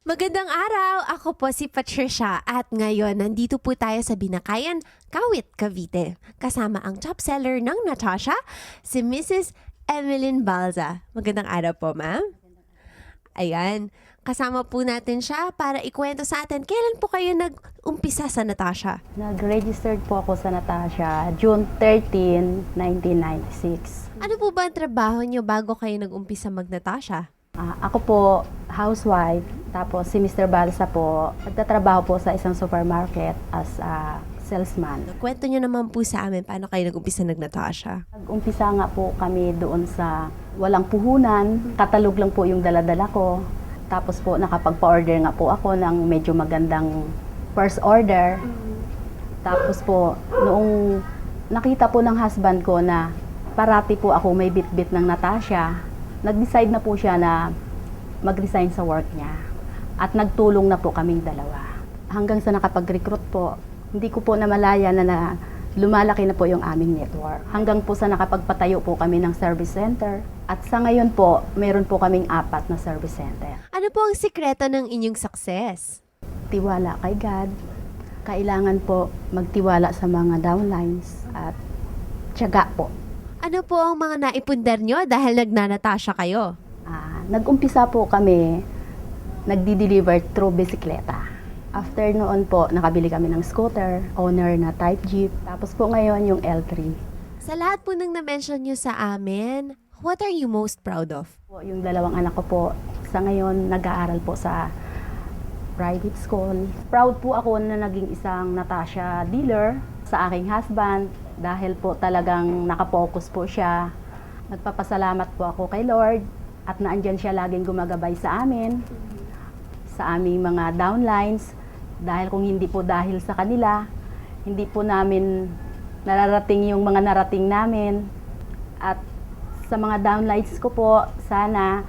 Magandang araw! Ako po si Patricia at ngayon nandito po tayo sa Binakayan, Kawit, Cavite. Kasama ang top seller ng Natasha, si Mrs. Emeline Balza. Magandang araw po, ma'am. Ayan, kasama po natin siya para ikwento sa atin kailan po kayo nag-umpisa sa Natasha. Nag-registered po ako sa Natasha June 13, 1996. Ano po ba ang trabaho niyo bago kayo nag-umpisa mag-Natasha? Ako po, housewife. Tapos si Mr. Balsa po, nagtatrabaho po sa isang supermarket as a salesman. Kwento niyo naman po sa amin paano kayo nag-umpisa nag-Natasha. Nag-umpisa nga po kami doon sa walang puhunan. Katalog lang po yung dala-dala ko. Tapos po nakapagpa-order nga po ako ng medyo magandang first order. Tapos po, noong nakita po ng husband ko na parati po ako may bit-bit ng Natasha, nag-decide na po siya na mag-resign sa work niya. At nagtulong na po kaming dalawa. Hanggang sa nakapag-recruit po, hindi ko po namalaya na lumalaki na po yung aming network. Hanggang po sa nakapagpatayo po kami ng service center. At sa ngayon po, meron po kaming 4 na service center. Ano po ang sikreto ng inyong success? Tiwala kay God. Kailangan po magtiwala sa mga downlines at tiyaga po. Ano po ang mga naipundar nyo dahil nagnanatasya kayo? Nag-umpisa po kami, nagdi-deliver through bisikleta. After noon po, nakabili kami ng scooter, owner na type jeep. Tapos po ngayon yung L3. Sa lahat po ng na-mention nyo sa amin, what are you most proud of? Yung 2 anak ko po, sa ngayon nag-aaral po sa private school. Proud po ako na naging isang Natasha dealer sa aking husband dahil po talagang nakapokus po siya. Nagpapasalamat po ako kay Lord at naandyan siya laging gumagabay sa amin, sa aming mga downlines. Dahil kung hindi po dahil sa kanila, hindi po namin nararating yung mga narating namin. At sa mga downlines ko po, sana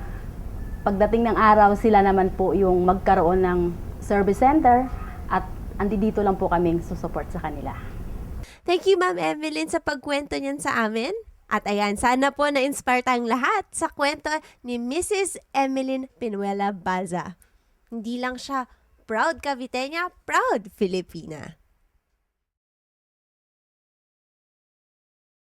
pagdating ng araw sila naman po yung magkaroon ng service center at andito lang po kaming susupport sa kanila. Thank you, Ma'am Emeline, sa pagkwento niyan sa amin. At ayan, sana po na-inspire tayong lahat sa kwento ni Mrs. Emeline Pinuela Balza. Hindi lang siya proud Caviteña, proud Filipina.